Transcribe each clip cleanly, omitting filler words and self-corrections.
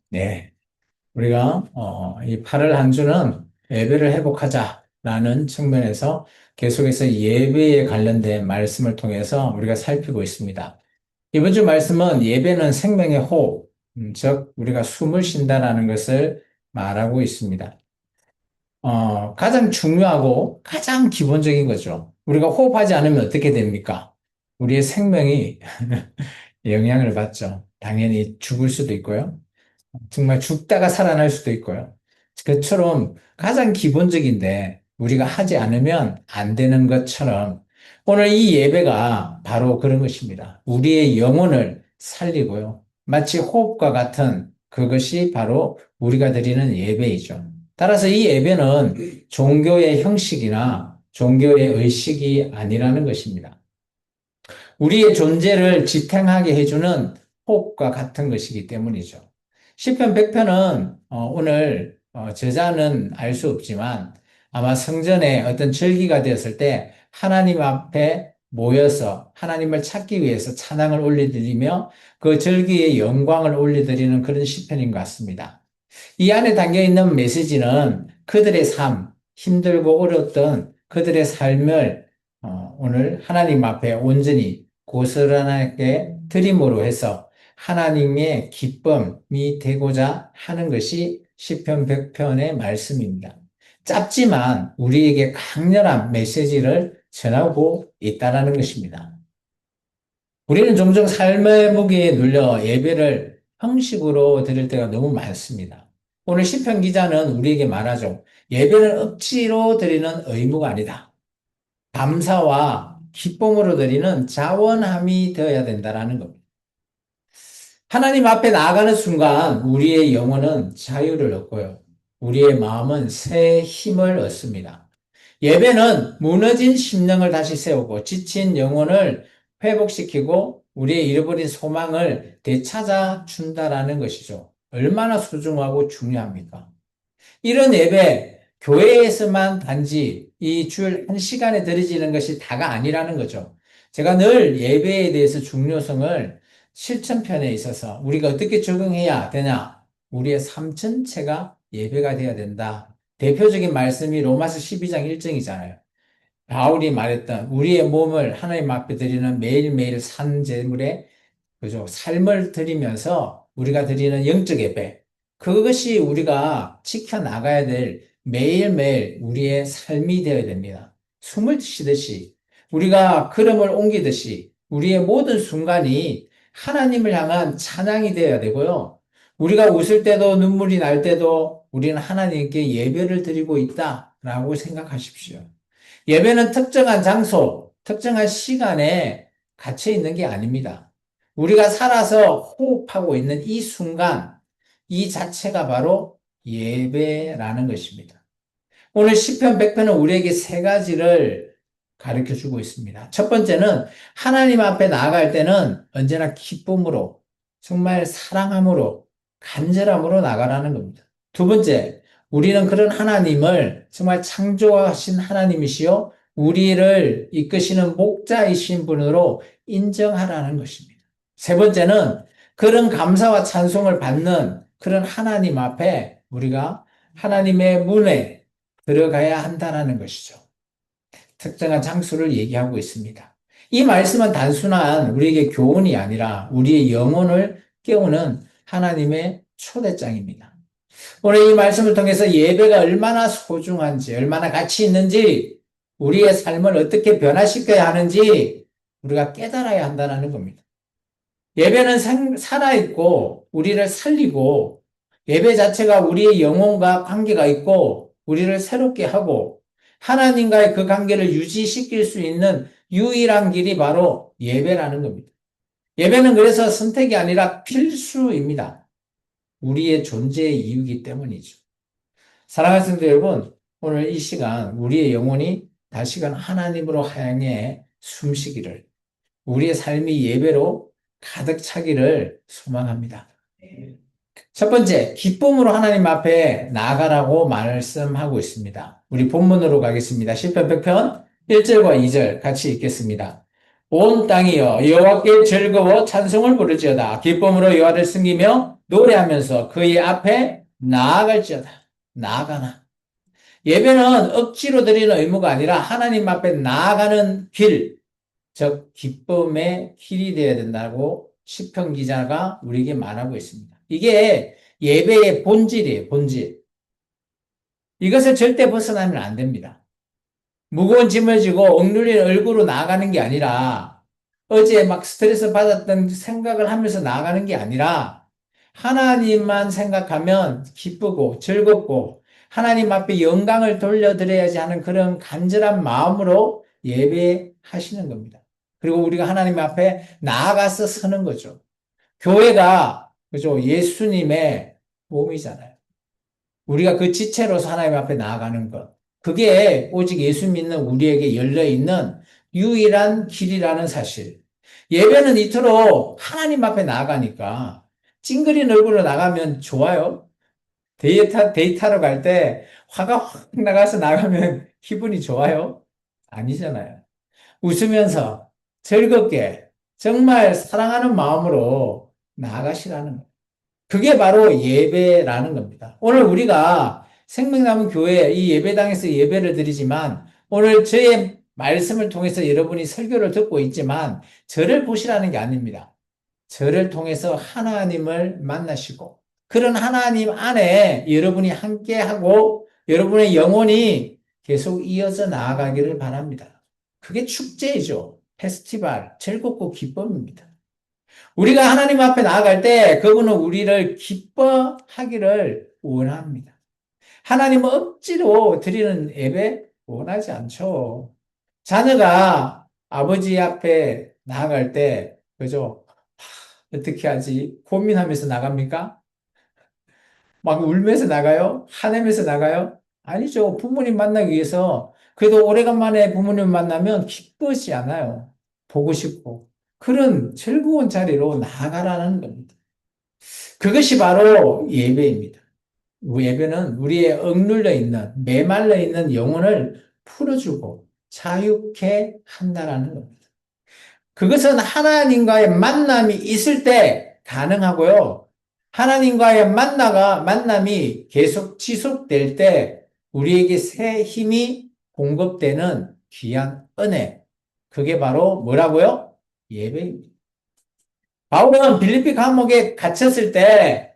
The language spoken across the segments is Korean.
네. 우리가, 이 8월 한 주는 예배를 회복하자라는 측면에서 계속해서 예배에 관련된 말씀을 통해서 우리가 살피고 있습니다. 이번 주 말씀은 예배는 생명의 호흡, 즉, 우리가 숨을 쉰다라는 것을 말하고 있습니다. 가장 중요하고 가장 기본적인 거죠. 우리가 호흡하지 않으면 어떻게 됩니까? 우리의 생명이 영향을 받죠. 당연히 죽을 수도 있고요. 정말 죽다가 살아날 수도 있고요. 그처럼 가장 기본적인데 우리가 하지 않으면 안 되는 것처럼 오늘 이 예배가 바로 그런 것입니다. 우리의 영혼을 살리고요. 마치 호흡과 같은 그것이 바로 우리가 드리는 예배이죠. 따라서 이 예배는 종교의 형식이나 종교의 의식이 아니라는 것입니다. 우리의 존재를 지탱하게 해주는 호흡과 같은 것이기 때문이죠. 시편 100편은 오늘 저자는 알 수 없지만 아마 성전에 어떤 절기가 되었을 때 하나님 앞에 모여서 하나님을 찾기 위해서 찬양을 올려드리며 그 절기의 영광을 올려드리는 그런 시편인 것 같습니다. 이 안에 담겨 있는 메시지는 그들의 삶, 힘들고 어려웠던 그들의 삶을 오늘 하나님 앞에 온전히 고스란하게 드림으로 해서 하나님의 기쁨이 되고자 하는 것이 시편 100편의 말씀입니다. 짧지만 우리에게 강렬한 메시지를 전하고 있다는 것입니다. 우리는 종종 삶의 무게에 눌려 예배를 형식으로 드릴 때가 너무 많습니다. 오늘 시편 기자는 우리에게 말하죠. 예배는 억지로 드리는 의무가 아니다. 감사와 기쁨으로 드리는 자원함이 되어야 된다는 겁니다. 하나님 앞에 나아가는 순간 우리의 영혼은 자유를 얻고요. 우리의 마음은 새 힘을 얻습니다. 예배는 무너진 심령을 다시 세우고 지친 영혼을 회복시키고 우리의 잃어버린 소망을 되찾아 준다라는 것이죠. 얼마나 소중하고 중요합니까? 이런 예배, 교회에서만 단지 이 주일 한 시간에 드려지는 것이 다가 아니라는 거죠. 제가 늘 예배에 대해서 중요성을 실천편에 있어서 우리가 어떻게 적응해야 되냐? 우리의 삶 전체가 예배가 되어야 된다. 대표적인 말씀이 로마서 12장 1절이잖아요. 바울이 말했던 우리의 몸을 하나님 앞에 드리는 매일매일 산 제물에 그죠? 삶을 드리면서 우리가 드리는 영적 예배. 그것이 우리가 지켜나가야 될 매일매일 우리의 삶이 되어야 됩니다. 숨을 쉬듯이, 우리가 걸음을 옮기듯이, 우리의 모든 순간이 하나님을 향한 찬양이 되어야 되고요. 우리가 웃을 때도 눈물이 날 때도 우리는 하나님께 예배를 드리고 있다라고 생각하십시오. 예배는 특정한 장소, 특정한 시간에 갇혀 있는 게 아닙니다. 우리가 살아서 호흡하고 있는 이 순간, 이 자체가 바로 예배라는 것입니다. 오늘 시편 100편은 우리에게 세 가지를 가르쳐 주고 있습니다. 첫 번째는 하나님 앞에 나아갈 때는 언제나 기쁨으로, 정말 사랑함으로, 간절함으로 나가라는 겁니다. 두 번째, 우리는 그런 하나님을 정말 창조하신 하나님이시요, 우리를 이끄시는 목자이신 분으로 인정하라는 것입니다. 세 번째는 그런 감사와 찬송을 받는 그런 하나님 앞에 우리가 하나님의 문에 들어가야 한다는 것이죠. 특정한 장소를 얘기하고 있습니다. 이 말씀은 단순한 우리에게 교훈이 아니라 우리의 영혼을 깨우는 하나님의 초대장입니다. 오늘 이 말씀을 통해서 예배가 얼마나 소중한지, 얼마나 가치 있는지, 우리의 삶을 어떻게 변화시켜야 하는지 우리가 깨달아야 한다는 겁니다. 예배는 살아있고, 우리를 살리고, 예배 자체가 우리의 영혼과 관계가 있고, 우리를 새롭게 하고, 하나님과의 그 관계를 유지시킬 수 있는 유일한 길이 바로 예배라는 겁니다. 예배는 그래서 선택이 아니라 필수입니다. 우리의 존재의 이유이기 때문이죠. 사랑하는 성도 여러분, 오늘 이 시간 우리의 영혼이 다시금 하나님으로 향해 숨쉬기를, 우리의 삶이 예배로 가득 차기를 소망합니다. 첫 번째, 기쁨으로 하나님 앞에 나아가라고 말씀하고 있습니다. 우리 본문으로 가겠습니다. 시편 100편 1절과 2절 같이 읽겠습니다. 온 땅이여 여호와께 즐거워 찬송을 부르지어다. 기쁨으로 여호와를 섬기며 노래하면서 그의 앞에 나아갈지어다. 나아가나. 예배는 억지로 드리는 의무가 아니라 하나님 앞에 나아가는 길, 즉 기쁨의 길이 되어야 된다고 시편 기자가 우리에게 말하고 있습니다. 이게 예배의 본질이에요, 본질. 이것을 절대 벗어나면 안 됩니다. 무거운 짐을 지고 억눌린 얼굴로 나아가는 게 아니라 어제 막 스트레스 받았던 생각을 하면서 나아가는 게 아니라 하나님만 생각하면 기쁘고 즐겁고 하나님 앞에 영광을 돌려드려야지 하는 그런 간절한 마음으로 예배하시는 겁니다. 그리고 우리가 하나님 앞에 나아가서 서는 거죠. 교회가 그죠? 예수님의 몸이잖아요. 우리가 그 지체로서 하나님 앞에 나아가는 것. 그게 오직 예수 믿는 우리에게 열려있는 유일한 길이라는 사실. 예배는 이토록 하나님 앞에 나아가니까 찡그린 얼굴로 나가면 좋아요. 데이터로 갈 때 화가 확 나가서 나가면 기분이 좋아요? 아니잖아요. 웃으면서 즐겁게 정말 사랑하는 마음으로 나아가시라는 거예요. 그게 바로 예배라는 겁니다. 오늘 우리가 생명나무 교회 이 예배당에서 예배를 드리지만 오늘 저의 말씀을 통해서 여러분이 설교를 듣고 있지만 저를 보시라는 게 아닙니다. 저를 통해서 하나님을 만나시고 그런 하나님 안에 여러분이 함께하고 여러분의 영혼이 계속 이어져 나아가기를 바랍니다. 그게 축제이죠. 페스티벌, 즐겁고 기쁨입니다. 우리가 하나님 앞에 나아갈 때 그분은 우리를 기뻐하기를 원합니다. 하나님은 억지로 드리는 예배 원하지 않죠. 자녀가 아버지 앞에 나아갈 때, 그죠? 어떻게 하지? 고민하면서 나갑니까? 막 울면서 나가요? 화내면서 나가요? 아니죠. 부모님 만나기 위해서 그래도 오래간만에 부모님 만나면 기쁘지 않아요. 보고 싶고. 그런 즐거운 자리로 나아가라는 겁니다. 그것이 바로 예배입니다. 예배는 우리의 억눌려 있는, 메말라 있는 영혼을 풀어주고 자유케 한다라는 겁니다. 그것은 하나님과의 만남이 있을 때 가능하고요. 하나님과의 만남이 계속 지속될 때 우리에게 새 힘이 공급되는 귀한 은혜. 그게 바로 뭐라고요? 예배입니다. 바울은 빌립비 감옥에 갇혔을 때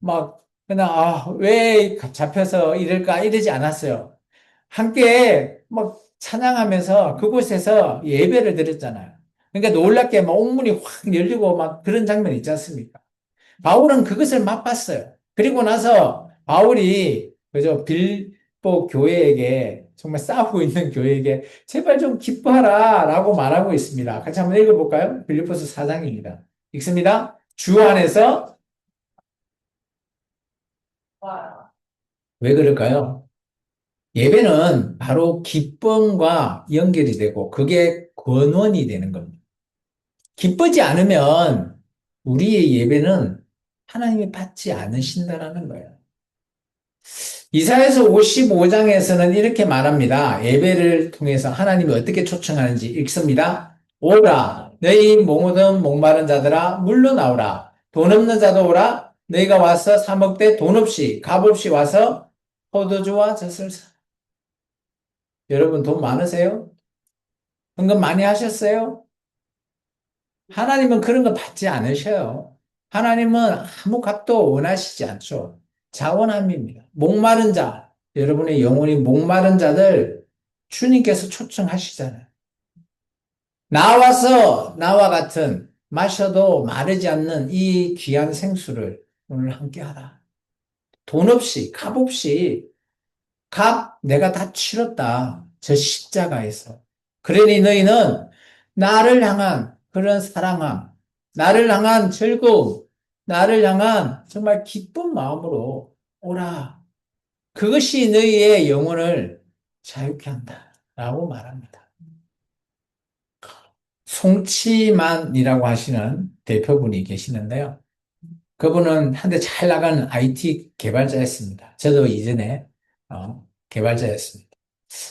막 그냥 왜 잡혀서 이럴까 이러지 않았어요. 함께 막 찬양하면서 그곳에서 예배를 드렸잖아요. 그러니까 놀랍게 막 옥문이 확 열리고 막 그런 장면 있지 않습니까? 바울은 그것을 맛봤어요. 그리고 나서 바울이 그죠 빌보 교회에게 정말 싸우고 있는 교회에게 제발 좀 기뻐하라라고 말하고 있습니다. 같이 한번 읽어볼까요? 빌립보서 4장입니다. 읽습니다. 주 안에서 왜 그럴까요? 예배는 바로 기쁨과 연결이 되고 그게 권원이 되는 겁니다. 기쁘지 않으면 우리의 예배는 하나님이 받지 않으신다라는 거예요. 이사야서 55장에서는 이렇게 말합니다. 예배를 통해서 하나님이 어떻게 초청하는지 읽습니다. 오라, 너희 모든 목마른 자들아 물러나오라. 돈 없는 자도 오라. 너희가 와서 사 먹되 돈 없이 값 없이 와서 포도주와 젖을 사. 여러분 돈 많으세요? 헌금 많이 하셨어요? 하나님은 그런 거 받지 않으셔요. 하나님은 아무 값도 원하시지 않죠. 자원함입니다. 목마른 자, 여러분의 영혼이 목마른 자들 주님께서 초청하시잖아요. 나와서 나와 같은 마셔도 마르지 않는 이 귀한 생수를 오늘 함께 하라. 돈 없이, 값 없이, 값 내가 다 치렀다. 저 십자가에서. 그러니 너희는 나를 향한 그런 사랑함, 나를 향한 즐거움, 나를 향한 정말 기쁜 마음으로 오라. 그것이 너희의 영혼을 자유케 한다. 라고 말합니다. 송치만이라고 하시는 대표분이 계시는데요. 그분은 한때 잘 나가는 IT 개발자였습니다. 저도 이전에 개발자였습니다.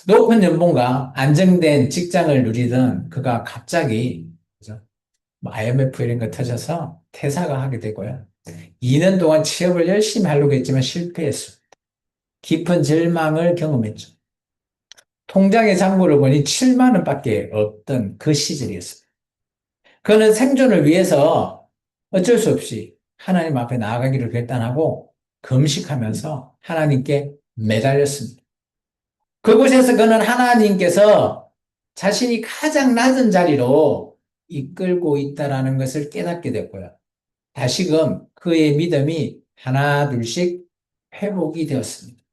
높은 연봉과 안정된 직장을 누리던 그가 갑자기 그죠? IMF 이런 거 터져서 퇴사가 하게 되고요. 2년 동안 취업을 열심히 하려고 했지만 실패했어. 깊은 절망을 경험했죠. 통장의 잔고를 보니 7만 원밖에 없던 그 시절이었어요. 그는 생존을 위해서 어쩔 수 없이 하나님 앞에 나아가기를 결단하고 금식하면서 하나님께 매달렸습니다. 그곳에서 그는 하나님께서 자신이 가장 낮은 자리로 이끌고 있다라는 것을 깨닫게 됐고요. 다시금 그의 믿음이 하나 둘씩 회복이 되었습니다.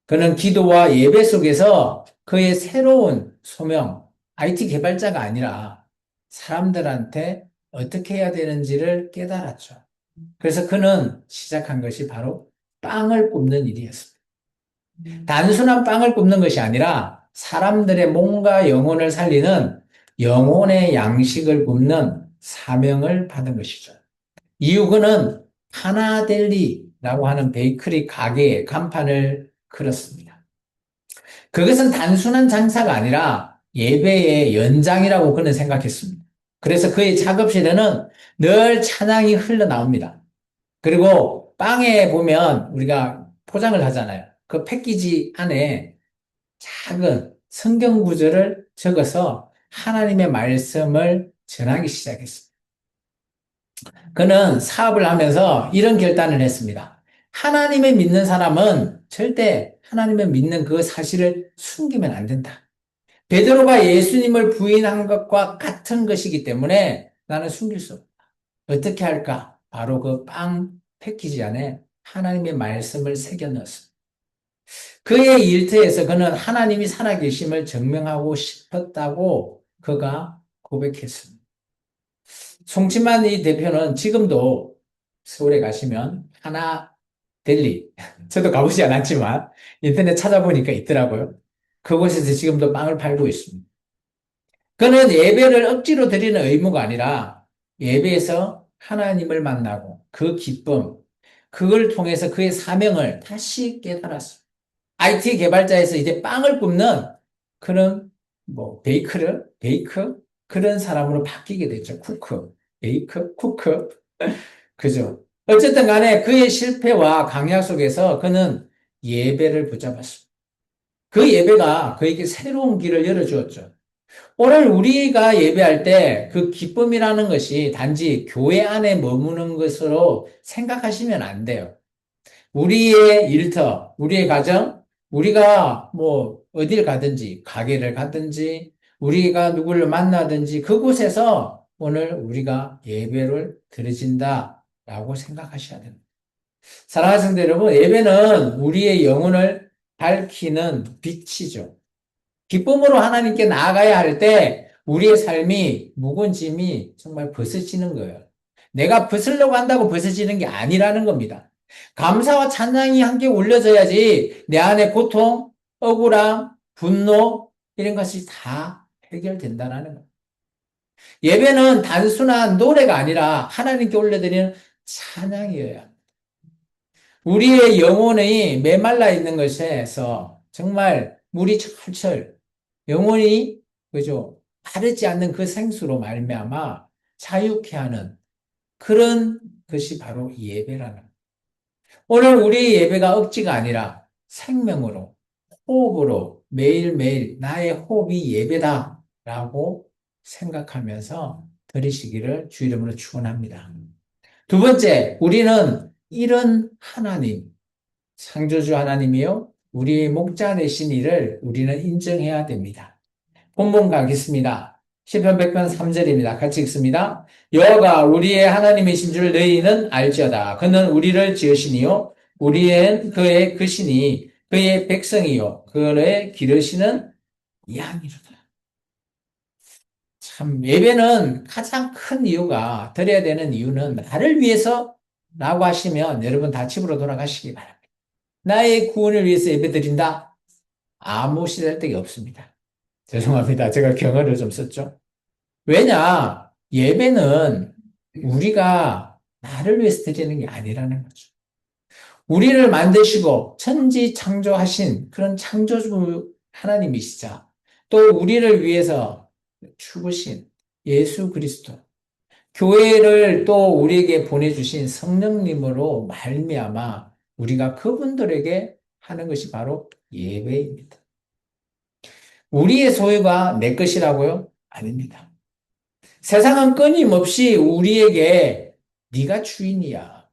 그는 기도와 예배 속에서 그의 새로운 소명, IT 개발자가 아니라 사람들한테 어떻게 해야 되는지를 깨달았죠. 그래서 그는 시작한 것이 바로 빵을 굽는 일이었습니다. 단순한 빵을 굽는 것이 아니라 사람들의 몸과 영혼을 살리는 영혼의 양식을 굽는 사명을 받은 것이죠. 이후 그는 파나델리라고 하는 베이커리 가게에 간판을 걸었습니다. 그것은 단순한 장사가 아니라 예배의 연장이라고 그는 생각했습니다. 그래서 그의 작업실에는 늘 찬양이 흘러나옵니다. 그리고 빵에 보면 우리가 포장을 하잖아요. 그 패키지 안에 작은 성경 구절을 적어서 하나님의 말씀을 전하기 시작했습니다. 그는 사업을 하면서 이런 결단을 했습니다. 하나님을 믿는 사람은 절대 하나님을 믿는 그 사실을 숨기면 안 된다. 베드로가 예수님을 부인한 것과 같은 것이기 때문에 나는 숨길 수 없다. 어떻게 할까? 바로 그 빵 패키지 안에 하나님의 말씀을 새겨 넣었습니다. 그의 일터에서 그는 하나님이 살아계심을 증명하고 싶었다고 그가 고백했습니다. 송치만 이 대표는 지금도 서울에 가시면 하나 델리, 저도 가보지 않았지만 인터넷 찾아보니까 있더라고요. 그곳에서 지금도 빵을 팔고 있습니다. 그는 예배를 억지로 드리는 의무가 아니라 예배에서 하나님을 만나고 그 기쁨, 그걸 통해서 그의 사명을 다시 깨달았습니다. IT 개발자에서 이제 빵을 굽는 그런 베이크 그런 사람으로 바뀌게 됐죠. 쿠크, 베이크, 쿠크. 그죠? 어쨌든 간에 그의 실패와 강약 속에서 그는 예배를 붙잡았습니다. 그 예배가 그에게 새로운 길을 열어주었죠. 오늘 우리가 예배할 때 그 기쁨이라는 것이 단지 교회 안에 머무는 것으로 생각하시면 안 돼요. 우리의 일터, 우리의 가정, 우리가 뭐 어딜 가든지, 가게를 가든지, 우리가 누구를 만나든지 그곳에서 오늘 우리가 예배를 드려진다라고 생각하셔야 됩니다. 사랑하는 성도 여러분, 예배는 우리의 영혼을 밝히는 빛이죠. 기쁨으로 하나님께 나아가야 할 때 우리의 삶이 묵은 짐이 정말 벗어지는 거예요. 내가 벗으려고 한다고 벗어지는 게 아니라는 겁니다. 감사와 찬양이 함께 올려져야지 내 안에 고통, 억울함, 분노 이런 것이 다 해결된다는 거예요. 예배는 단순한 노래가 아니라 하나님께 올려드리는 찬양이에요. 우리의 영혼이 메말라 있는 것에서 정말 물이 철철 영혼이 그죠 마르지 않는 그 생수로 말미암아 자유케 하는 그런 것이 바로 예배라는. 오늘 우리 예배가 억지가 아니라 생명으로 호흡으로 매일매일 나의 호흡이 예배다라고 생각하면서 드리시기를 주 이름으로 축원합니다. 두 번째, 우리는 이런 하나님, 창조주 하나님이요 우리의 목자 되신 이를 우리는 인정해야 됩니다. 본문 가겠습니다. 시편 100편 3절입니다. 같이 읽습니다. 여호와가 우리의 하나님이신 줄 너희는 알지어다. 그는 우리를 지으시니요 우리는 그의 것이니 그의 백성이요 그를 기르시는 양이로다. 참 예배는 가장 큰 이유가 드려야 되는 이유는 나를 위해서라고 하시면 여러분 다 집으로 돌아가시기 바랍니다. 나의 구원을 위해서 예배 드린다? 아무 시달데기 없습니다. 죄송합니다. 제가 경어를 좀 썼죠. 왜냐? 예배는 우리가 나를 위해서 드리는 게 아니라는 거죠. 우리를 만드시고 천지 창조하신 그런 창조주 하나님이시자 또 우리를 위해서 죽으신 예수 그리스도 교회를 또 우리에게 보내주신 성령님으로 말미암아 우리가 그분들에게 하는 것이 바로 예배입니다. 우리의 소유가 내 것이라고요? 아닙니다. 세상은 끊임없이 우리에게 네가 주인이야.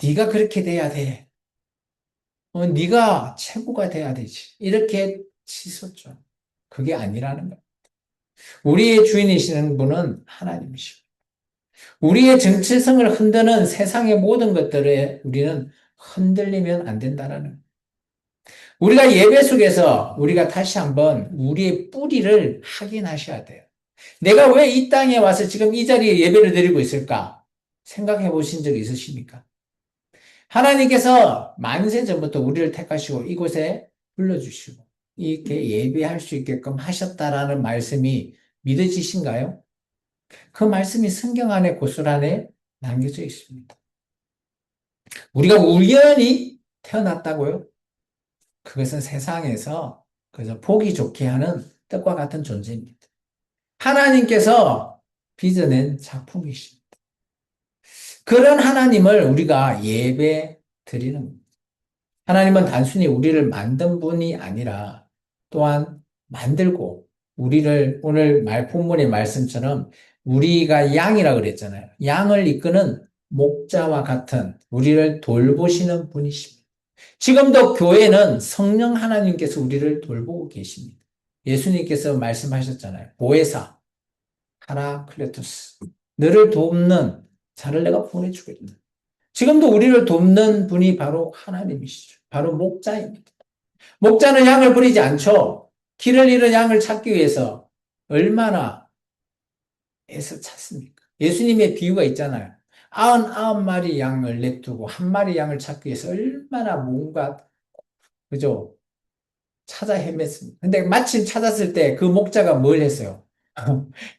네가 그렇게 돼야 돼. 네가 최고가 돼야 되지. 이렇게 치솟죠. 그게 아니라는 거예요. 우리의 주인이시는 분은 하나님이시고 우리의 정체성을 흔드는 세상의 모든 것들에 우리는 흔들리면 안 된다는 거예요. 우리가 예배 속에서 우리가 다시 한번 우리의 뿌리를 확인하셔야 돼요. 내가 왜 이 땅에 와서 지금 이 자리에 예배를 드리고 있을까? 생각해 보신 적 있으십니까? 하나님께서 만세 전부터 우리를 택하시고 이곳에 불러주시고 이렇게 예배할 수 있게끔 하셨다라는 말씀이 믿어지신가요? 그 말씀이 성경 안에 고슬 안에 남겨져 있습니다. 우리가 우연히 태어났다고요? 그것은 세상에서 그래서 보기 좋게 하는 뜻과 같은 존재입니다. 하나님께서 빚어낸 작품이십니다. 그런 하나님을 우리가 예배 드리는 겁니다. 하나님은 단순히 우리를 만든 분이 아니라 또한 만들고 우리를 오늘 본문의 말씀처럼 우리가 양이라 그랬잖아요. 양을 이끄는 목자와 같은 우리를 돌보시는 분이십니다. 지금도 교회는 성령 하나님께서 우리를 돌보고 계십니다. 예수님께서 말씀하셨잖아요. 보혜사, 파라클레토스. 너를 돕는 자를 내가 보내주겠다. 지금도 우리를 돕는 분이 바로 하나님이시죠. 바로 목자입니다. 목자는 양을 버리지 않죠. 길을 잃은 양을 찾기 위해서 얼마나 애써 찾습니까? 예수님의 비유가 있잖아요. 99마리 양을 냅두고 한 마리 양을 찾기 위해서 얼마나 뭔가 그죠? 찾아 헤맸습니다. 근데 마침 찾았을 때 그 목자가 뭘 했어요?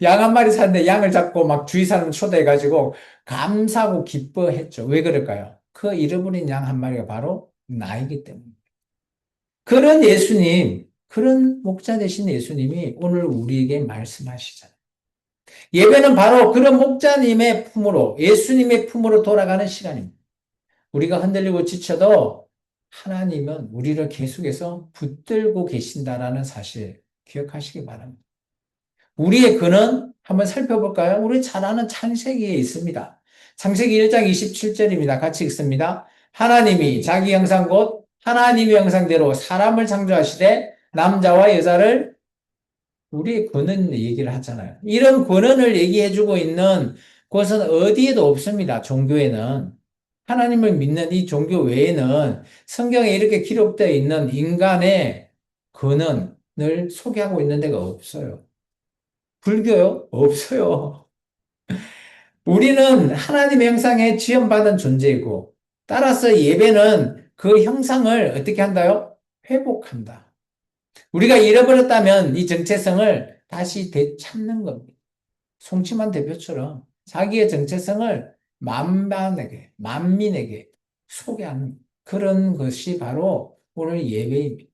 양 한 마리 샀는데 양을 잡고 막 주위 사람 초대해가지고 감사하고 기뻐했죠. 왜 그럴까요? 그 잃어버린 양 한 마리가 바로 나이기 때문에. 그런 예수님, 그런 목자 되신 예수님이 오늘 우리에게 말씀하시잖아요. 예배는 바로 그런 목자님의 품으로, 예수님의 품으로 돌아가는 시간입니다. 우리가 흔들리고 지쳐도 하나님은 우리를 계속해서 붙들고 계신다라는 사실 기억하시기 바랍니다. 우리의 근원 한번 살펴볼까요? 우리 잘 아는 창세기에 있습니다. 창세기 1장 27절입니다. 같이 읽습니다. 하나님이 자기 형상 곧 하나님의 형상대로 사람을 창조하시되 남자와 여자를 우리의 근원 얘기를 하잖아요. 이런 근원을 얘기해주고 있는 곳은 어디에도 없습니다. 종교에는. 하나님을 믿는 이 종교 외에는 성경에 이렇게 기록되어 있는 인간의 근원을 소개하고 있는 데가 없어요. 불교요? 없어요. 우리는 하나님의 형상에 지음받은 존재이고, 따라서 예배는 그 형상을 어떻게 한다요? 회복한다. 우리가 잃어버렸다면 이 정체성을 다시 되찾는 겁니다. 송치만 대표처럼 자기의 정체성을 만민에게 소개하는 그런 것이 바로 오늘 예배입니다.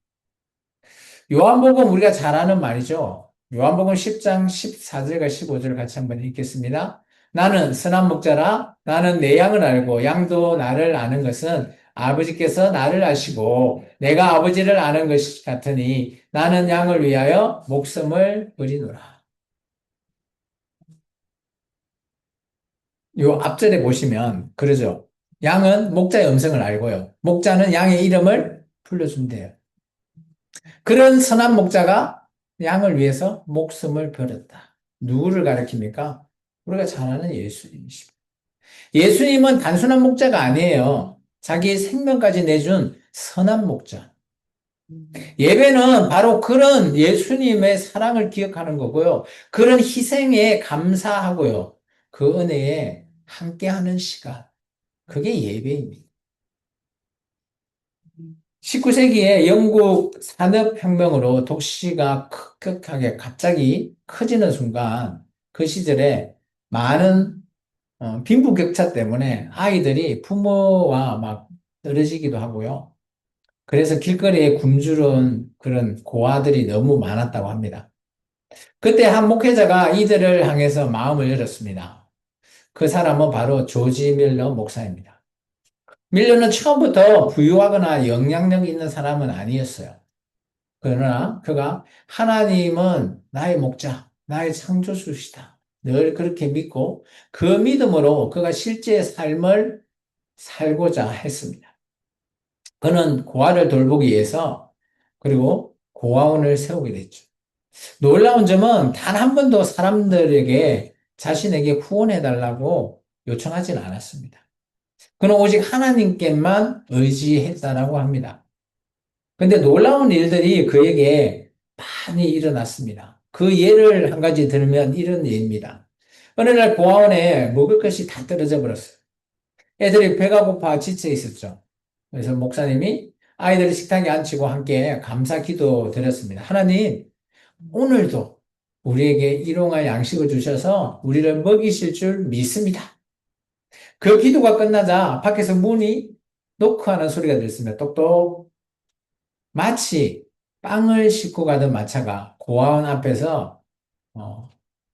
요한복음 우리가 잘 아는 말이죠. 요한복음 10장 14절과 15절 같이 한번 읽겠습니다. 나는 선한 목자라 나는 내 양을 알고 양도 나를 아는 것은 아버지께서 나를 아시고 내가 아버지를 아는 것 같으니 나는 양을 위하여 목숨을 버리노라. 요 앞절에 보시면 그러죠. 양은 목자의 음성을 알고요. 목자는 양의 이름을 불러준대요. 그런 선한 목자가 양을 위해서 목숨을 버렸다. 누구를 가리킵니까? 우리가 잘 아는 예수님이십니다. 예수님은 단순한 목자가 아니에요. 자기의 생명까지 내준 선한 목자. 예배는 바로 그런 예수님의 사랑을 기억하는 거고요. 그런 희생에 감사하고요. 그 은혜에 함께하는 시간. 그게 예배입니다. 19세기에 영국 산업혁명으로 도시가 급격하게 갑자기 커지는 순간 그 시절에 많은 빈부격차 때문에 아이들이 부모와 막 떨어지기도 하고요. 그래서 길거리에 굶주린 그런 고아들이 너무 많았다고 합니다. 그때 한 목회자가 이들을 향해서 마음을 열었습니다. 그 사람은 바로 조지 밀러 목사입니다. 밀러는 처음부터 부유하거나 영향력 있는 사람은 아니었어요. 그러나 그가 하나님은 나의 목자, 나의 창조주시다. 늘 그렇게 믿고 그 믿음으로 그가 실제 삶을 살고자 했습니다. 그는 고아를 돌보기 위해서 그리고 고아원을 세우게 됐죠. 놀라운 점은 단 한 번도 사람들에게 자신에게 후원해달라고 요청하지는 않았습니다. 그는 오직 하나님께만 의지했다라고 합니다. 근데 놀라운 일들이 그에게 많이 일어났습니다. 그 예를 한 가지 들으면 이런 예입니다. 어느 날 고아원에 먹을 것이 다 떨어져 버렸어요. 애들이 배가 고파 지쳐 있었죠. 그래서 목사님이 아이들을 식탁에 앉히고 함께 감사 기도 드렸습니다. 하나님, 오늘도 우리에게 일용할 양식을 주셔서 우리를 먹이실 줄 믿습니다. 그 기도가 끝나자 밖에서 문이 노크하는 소리가 들렸습니다. 똑똑. 마치 빵을 싣고 가던 마차가 고아원 앞에서 어,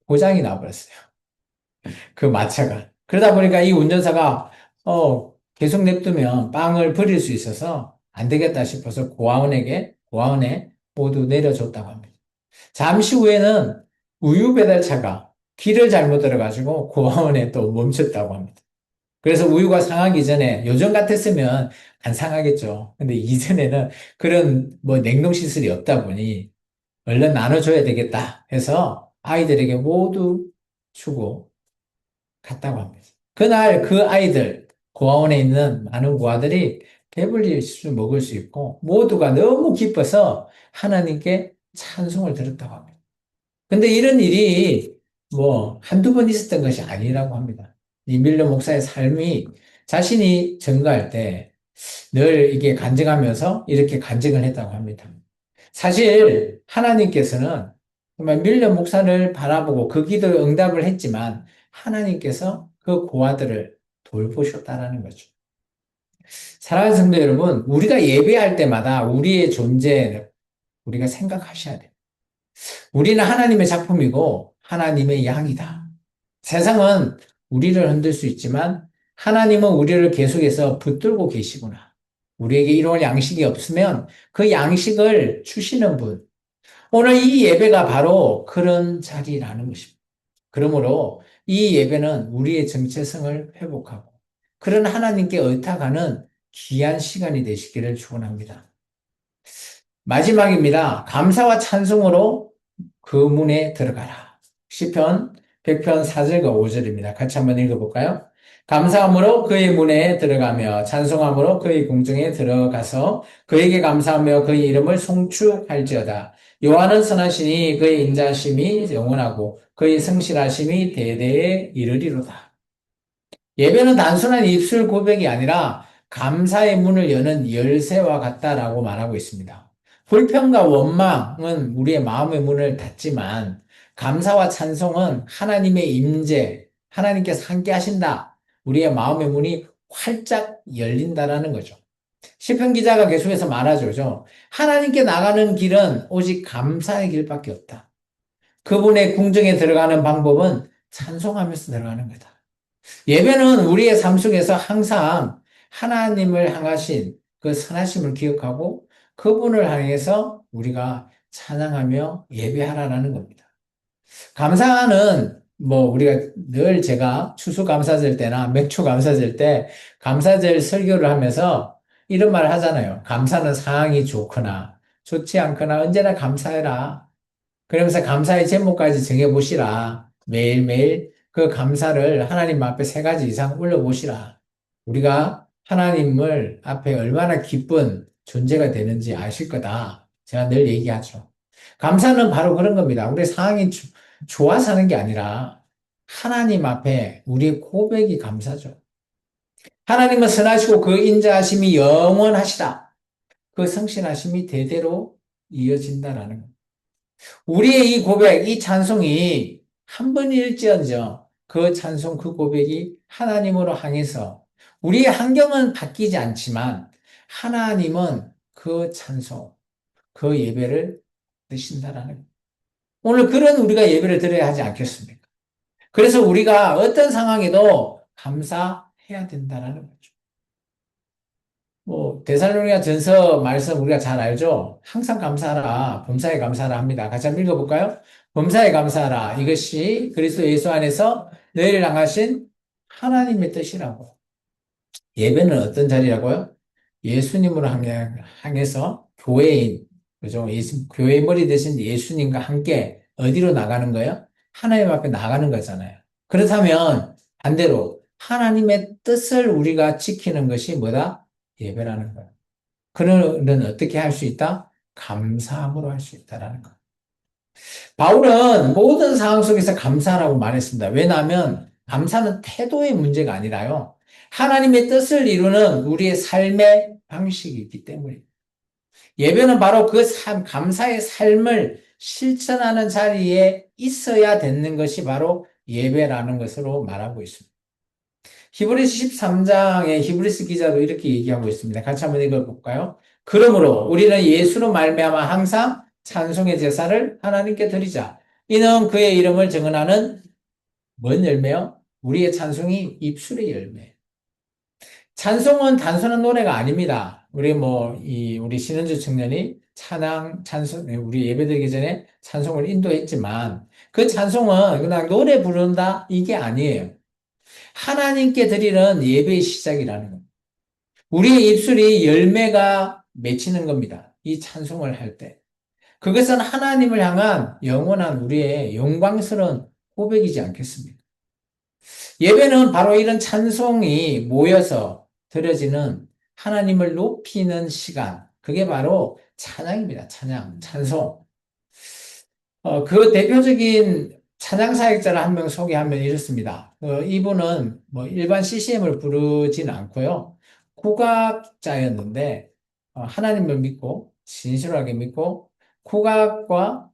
고장이 나버렸어요. 그 마차가. 그러다 보니까 이 운전사가 계속 냅두면 빵을 버릴 수 있어서 안 되겠다 싶어서 고아원에 모두 내려줬다고 합니다. 잠시 후에는 우유 배달차가 길을 잘못 들어가지고 고아원에 또 멈췄다고 합니다. 그래서 우유가 상하기 전에 요즘 같았으면 안 상하겠죠. 근데 이전에는 그런 뭐 냉동 시설이 없다 보니 얼른 나눠줘야 되겠다 해서 아이들에게 모두 주고 갔다고 합니다. 그날 그 아이들, 고아원에 있는 많은 고아들이 배불리 먹을 수 있고 모두가 너무 기뻐서 하나님께 찬송을 들었다고 합니다. 근데 이런 일이 뭐 한두 번 있었던 것이 아니라고 합니다. 이 밀러 목사의 삶이 자신이 증거할 때 늘 이게 간증하면서 이렇게 간증을 했다고 합니다. 사실 하나님께서는 정말 밀러 목사를 바라보고 그 기도에 응답을 했지만 하나님께서 그 고아들을 돌보셨다라는 거죠. 사랑하는 성도 여러분, 우리가 예배할 때마다 우리의 존재 우리가 생각하셔야 돼요. 우리는 하나님의 작품이고 하나님의 양이다. 세상은 우리를 흔들 수 있지만 하나님은 우리를 계속해서 붙들고 계시구나. 우리에게 이런 양식이 없으면 그 양식을 주시는 분. 오늘 이 예배가 바로 그런 자리라는 것입니다. 그러므로 이 예배는 우리의 정체성을 회복하고 그런 하나님께 의탁하는 귀한 시간이 되시기를 축원합니다. 마지막입니다. 감사와 찬송으로 그 문에 들어가라. 시편 100편 4절과 5절입니다. 같이 한번 읽어볼까요? 감사함으로 그의 문에 들어가며 찬송함으로 그의 궁정에 들어가서 그에게 감사하며 그의 이름을 송축할지어다. 여호와는 선하시니 그의 인자심이 영원하고 그의 성실하심이 대대에 이르리로다. 예배는 단순한 입술 고백이 아니라 감사의 문을 여는 열쇠와 같다라고 말하고 있습니다. 불평과 원망은 우리의 마음의 문을 닫지만 감사와 찬송은 하나님의 임재, 하나님께서 함께 하신다. 우리의 마음의 문이 활짝 열린다라는 거죠. 시편 기자가 계속해서 말하죠. 하나님께 나가는 길은 오직 감사의 길밖에 없다. 그분의 궁정에 들어가는 방법은 찬송하면서 들어가는 거다. 예배는 우리의 삶 속에서 항상 하나님을 향하신 그 선하심을 기억하고 그분을 향해서 우리가 찬양하며 예배하라는 겁니다. 감사는 뭐 우리가 늘 제가 추수감사절 때나 맥주감사절 때 감사절 설교를 하면서 이런 말을 하잖아요. 감사는 상황이 좋거나 좋지 않거나 언제나 감사해라. 그러면서 감사의 제목까지 정해보시라. 매일매일 그 감사를 하나님 앞에 세 가지 이상 올려보시라. 우리가 하나님을 앞에 얼마나 기쁜 존재가 되는지 아실 거다. 제가 늘 얘기하죠. 감사는 바로 그런 겁니다. 우리 상황이 좋아서 하는 게 아니라 하나님 앞에 우리의 고백이 감사죠. 하나님은 선하시고 그 인자하심이 영원하시다. 그 성실하심이 대대로 이어진다라는 겁니다. 우리의 이 고백, 이 찬송이 한 번일지언정 그 찬송, 그 고백이 하나님으로 향해서 우리의 환경은 바뀌지 않지만 하나님은 그 찬송, 그 예배를 드신다라는 거예요. 오늘 그런 우리가 예배를 드려야 하지 않겠습니까? 그래서 우리가 어떤 상황에도 감사해야 된다는 거죠. 뭐, 데살로니가 전서 말씀 우리가 잘 알죠? 항상 감사하라, 범사에 감사하라 합니다. 같이 한번 읽어볼까요? 범사에 감사하라. 이것이 그리스도 예수 안에서 너희를 향하신 하나님의 뜻이라고. 예배는 어떤 자리라고요? 예수님으로 향해서 교회인, 그죠? 교회 머리 대신 예수님과 함께 어디로 나가는 거예요? 하나님 앞에 나가는 거잖아요. 그렇다면 반대로 하나님의 뜻을 우리가 지키는 것이 뭐다? 예배라는 거예요. 그는 어떻게 할 수 있다? 감사함으로 할 수 있다라는 거. 바울은 모든 상황 속에서 감사라고 말했습니다. 왜냐하면 감사는 태도의 문제가 아니라요. 하나님의 뜻을 이루는 우리의 삶의 방식이기 때문에. 예배는 바로 그 감사의 삶을 실천하는 자리에 있어야 되는 것이 바로 예배라는 것으로 말하고 있습니다. 히브리서 13장에 히브리서 기자도 이렇게 얘기하고 있습니다. 같이 한번 읽어볼까요? 그러므로 우리는 예수로 말미암아 항상 찬송의 제사를 하나님께 드리자. 이는 그의 이름을 증언하는 뭔 열매요? 우리의 찬송이 입술의 열매. 찬송은 단순한 노래가 아닙니다. 우리 신현주 청년이 우리 예배드리기 전에 찬송을 인도했지만 그 찬송은 그냥 노래 부른다 이게 아니에요. 하나님께 드리는 예배의 시작이라는 겁니다. 우리의 입술이 열매가 맺히는 겁니다. 이 찬송을 할 때. 그것은 하나님을 향한 영원한 우리의 영광스러운 고백이지 않겠습니까? 예배는 바로 이런 찬송이 모여서 드려지는 하나님을 높이는 시간. 그게 바로 찬양입니다. 찬양, 찬송. 그 대표적인 찬양 사역자를 한 명 소개하면 이렇습니다. 이분은 뭐 일반 CCM을 부르지는 않고요. 국악자였는데, 하나님을 믿고, 진실하게 믿고, 국악과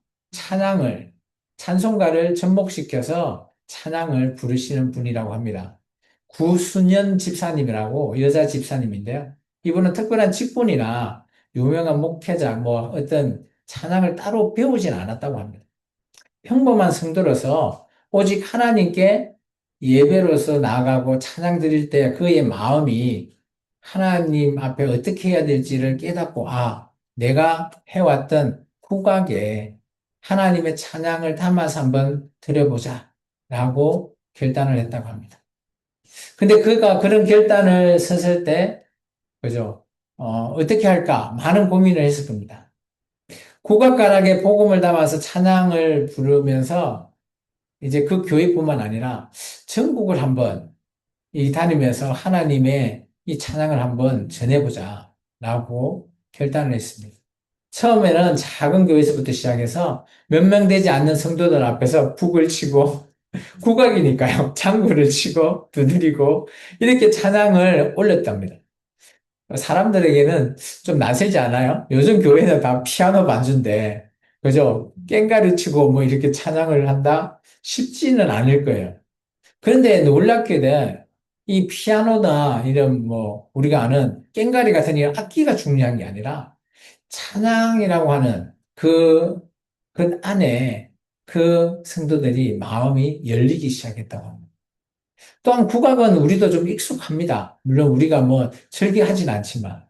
찬송가를 접목시켜서 찬양을 부르시는 분이라고 합니다. 구순연 집사님이라고 여자 집사님인데요. 이분은 특별한 직분이나 유명한 목회자, 뭐 어떤 찬양을 따로 배우진 않았다고 합니다. 평범한 성도로서 오직 하나님께 예배로서 나아가고 찬양 드릴 때 그의 마음이 하나님 앞에 어떻게 해야 될지를 깨닫고, 내가 해왔던 국악에 하나님의 찬양을 담아서 한번 드려보자 라고 결단을 했다고 합니다. 근데 그가 그런 결단을 섰을 때, 그죠? 어떻게 할까? 많은 고민을 했을 겁니다. 국악가락에 복음을 담아서 찬양을 부르면서 이제 그 교회뿐만 아니라 전국을 한번 다니면서 하나님의 이 찬양을 한번 전해보자 라고 결단을 했습니다. 처음에는 작은 교회에서부터 시작해서 몇 명 되지 않는 성도들 앞에서 북을 치고 국악이니까요. 장구를 치고 두드리고 이렇게 찬양을 올렸답니다. 사람들에게는 좀 낯설지 않아요? 요즘 교회는 다 피아노 반주인데, 그죠? 꽹가리 치고 뭐 이렇게 찬양을 한다? 쉽지는 않을 거예요. 그런데 놀랍게도 이 피아노나 이런 뭐 우리가 아는 꽹가리 같은 이런 악기가 중요한 게 아니라 찬양이라고 하는 그 안에 그 성도들이 마음이 열리기 시작했다고 합니다. 또한 국악은 우리도 좀 익숙합니다. 물론 우리가 뭐 즐겨하진 않지만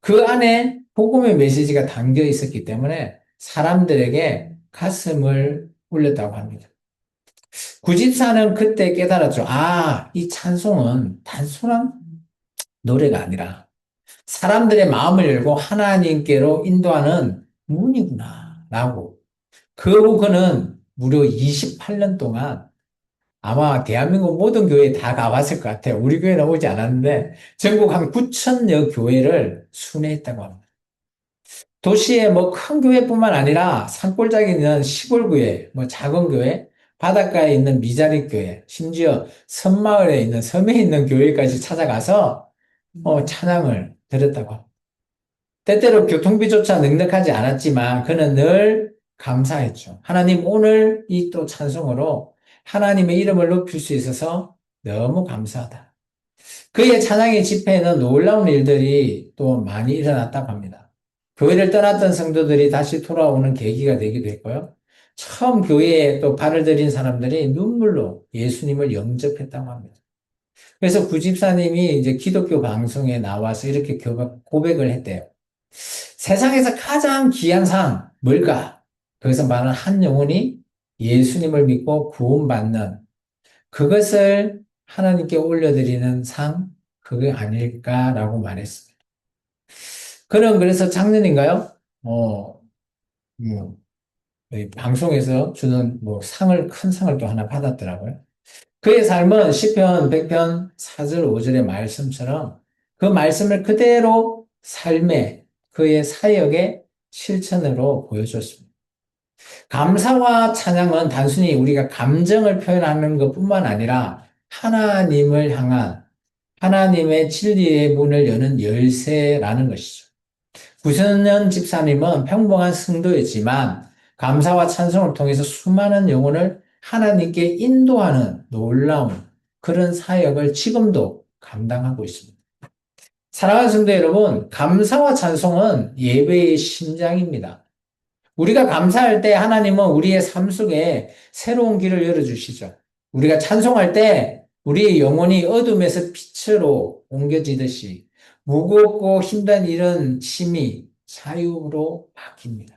그 안에 복음의 메시지가 담겨 있었기 때문에 사람들에게 가슴을 울렸다고 합니다. 구집사는 그때 깨달았죠. 이 찬송은 단순한 노래가 아니라 사람들의 마음을 열고 하나님께로 인도하는 문이구나 라고. 그 후 그는 무려 28년 동안 아마 대한민국 모든 교회에 다 가봤을 것 같아요. 우리 교회는 오지 않았는데 전국 한 9천여 교회를 순회했다고 합니다. 도시의 뭐 큰 교회뿐만 아니라 산골짜기 있는 시골 교회, 뭐 작은 교회, 바닷가에 있는 미자리 교회, 심지어 섬마을에 있는 섬에 있는 교회까지 찾아가서 찬양을 드렸다고 합니다. 때때로 교통비조차 넉넉하지 않았지만 그는 늘 감사했죠. 하나님 오늘 이 또 찬송으로 하나님의 이름을 높일 수 있어서 너무 감사하다. 그의 찬양의 집회에는 놀라운 일들이 또 많이 일어났다고 합니다. 교회를 떠났던 성도들이 다시 돌아오는 계기가 되기도 했고요. 처음 교회에 또 발을 들인 사람들이 눈물로 예수님을 영접했다고 합니다. 그래서 구집사님이 이제 기독교 방송에 나와서 이렇게 고백을 했대요. 세상에서 가장 귀한 상 뭘까? 거기서 말하는 한 영혼이 예수님을 믿고 구원받는 그것을 하나님께 올려드리는 상, 그게 아닐까라고 말했습니다. 그는 그래서 작년인가요? 뭐, 이 방송에서 주는 뭐 상을, 큰 상을 또 하나 받았더라고요. 그의 삶은 시편 100편 4절 5절의 말씀처럼 그 말씀을 그대로 삶의 그의 사역의 실천으로 보여줬습니다. 감사와 찬양은 단순히 우리가 감정을 표현하는 것뿐만 아니라 하나님을 향한 하나님의 진리의 문을 여는 열쇠라는 것이죠. 구선년 집사님은 평범한 성도였지만 감사와 찬송을 통해서 수많은 영혼을 하나님께 인도하는 놀라운 그런 사역을 지금도 감당하고 있습니다. 사랑하는 성도 여러분, 감사와 찬송은 예배의 심장입니다. 우리가 감사할 때 하나님은 우리의 삶 속에 새로운 길을 열어주시죠. 우리가 찬송할 때 우리의 영혼이 어둠에서 빛으로 옮겨지듯이 무겁고 힘든 이런 짐이 자유로 바뀝니다.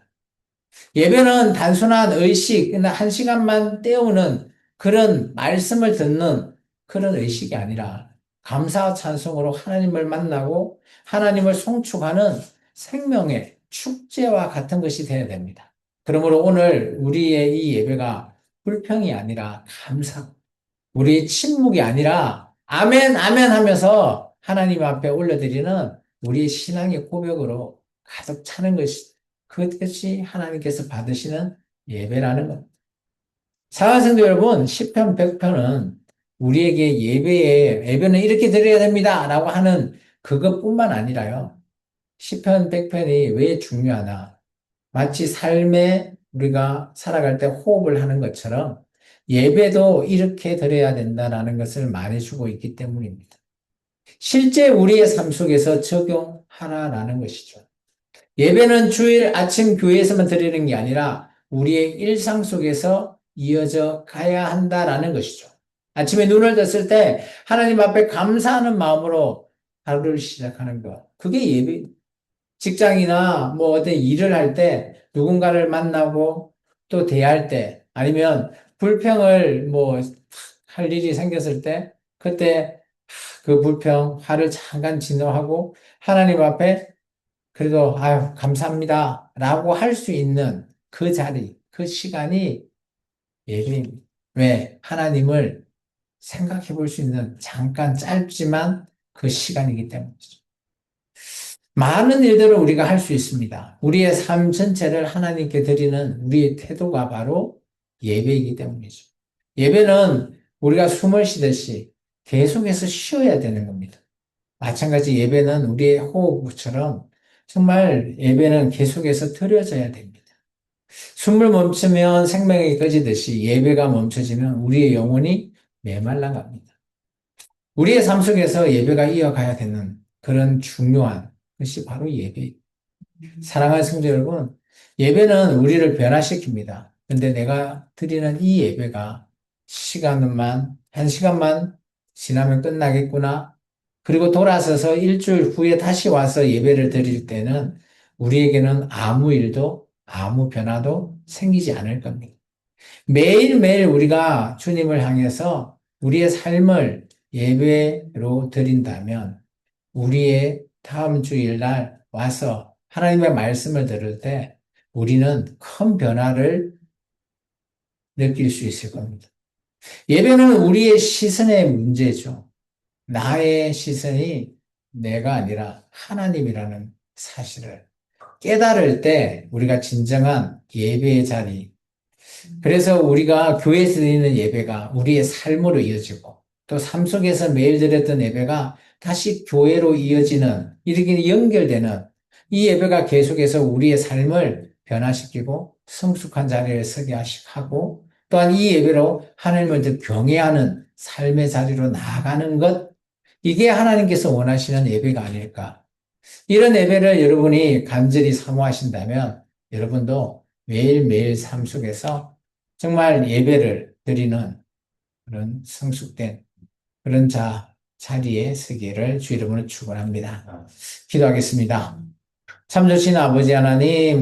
예배는 단순한 의식, 한 시간만 때우는 그런 말씀을 듣는 그런 의식이 아니라 감사와 찬송으로 하나님을 만나고 하나님을 송축하는 생명의 축제와 같은 것이 되어야 됩니다. 그러므로 오늘 우리의 이 예배가 불평이 아니라 감사, 우리의 침묵이 아니라 아멘, 아멘 하면서 하나님 앞에 올려드리는 우리의 신앙의 고백으로 가득 차는 것이 그것이 하나님께서 받으시는 예배라는 것. 사랑하는 성도 여러분, 시편 100편은 우리에게 예배는 이렇게 드려야 됩니다. 라고 하는 그것뿐만 아니라요. 시편 100편이 왜 중요하나? 마치 삶에 우리가 살아갈 때 호흡을 하는 것처럼 예배도 이렇게 드려야 된다라는 것을 말해주고 있기 때문입니다. 실제 우리의 삶 속에서 적용하라라는 것이죠. 예배는 주일 아침 교회에서만 드리는 게 아니라 우리의 일상 속에서 이어져 가야 한다라는 것이죠. 아침에 눈을 떴을 때 하나님 앞에 감사하는 마음으로 하루를 시작하는 것. 그게 예배. 직장이나 뭐 어떤 일을 할 때 누군가를 만나고 또 대할 때 아니면 불평을 뭐 할 일이 생겼을 때 그때 그 불평, 화를 잠깐 진정하고 하나님 앞에 그래도 아유 감사합니다 라고 할 수 있는 그 자리, 그 시간이 예배입니다. 왜? 하나님을 생각해 볼 수 있는 잠깐 짧지만 그 시간이기 때문이죠. 많은 일들을 우리가 할 수 있습니다. 우리의 삶 전체를 하나님께 드리는 우리의 태도가 바로 예배이기 때문이죠. 예배는 우리가 숨을 쉬듯이 계속해서 쉬어야 되는 겁니다. 마찬가지 예배는 우리의 호흡처럼 정말 예배는 계속해서 드려져야 됩니다. 숨을 멈추면 생명이 꺼지듯이 예배가 멈춰지면 우리의 영혼이 메말라 갑니다. 우리의 삶 속에서 예배가 이어가야 되는 그런 중요한 것이 바로 예배. 사랑하는 성도 여러분, 예배는 우리를 변화시킵니다. 근데 내가 드리는 이 예배가 한 시간만 지나면 끝나겠구나. 그리고 돌아서서 일주일 후에 다시 와서 예배를 드릴 때는 우리에게는 아무 일도 아무 변화도 생기지 않을 겁니다. 매일매일 우리가 주님을 향해서 우리의 삶을 예배로 드린다면 우리의 다음 주일날 와서 하나님의 말씀을 들을 때 우리는 큰 변화를 느낄 수 있을 겁니다. 예배는 우리의 시선의 문제죠. 나의 시선이 내가 아니라 하나님이라는 사실을 깨달을 때 우리가 진정한 예배의 자리, 그래서 우리가 교회에서 드리는 예배가 우리의 삶으로 이어지고 또 삶 속에서 매일 드렸던 예배가 다시 교회로 이어지는 이렇게 연결되는 이 예배가 계속해서 우리의 삶을 변화시키고 성숙한 자리에 서게 하고 또한 이 예배로 하나님을 더 경외하는 삶의 자리로 나아가는 것 이게 하나님께서 원하시는 예배가 아닐까. 이런 예배를 여러분이 간절히 사모하신다면 여러분도 매일매일 삶 속에서 정말 예배를 드리는 그런 성숙된 그런 자리에 서기를 주 이름으로 축원합니다. 기도하겠습니다. 참 좋으신 아버지 하나님,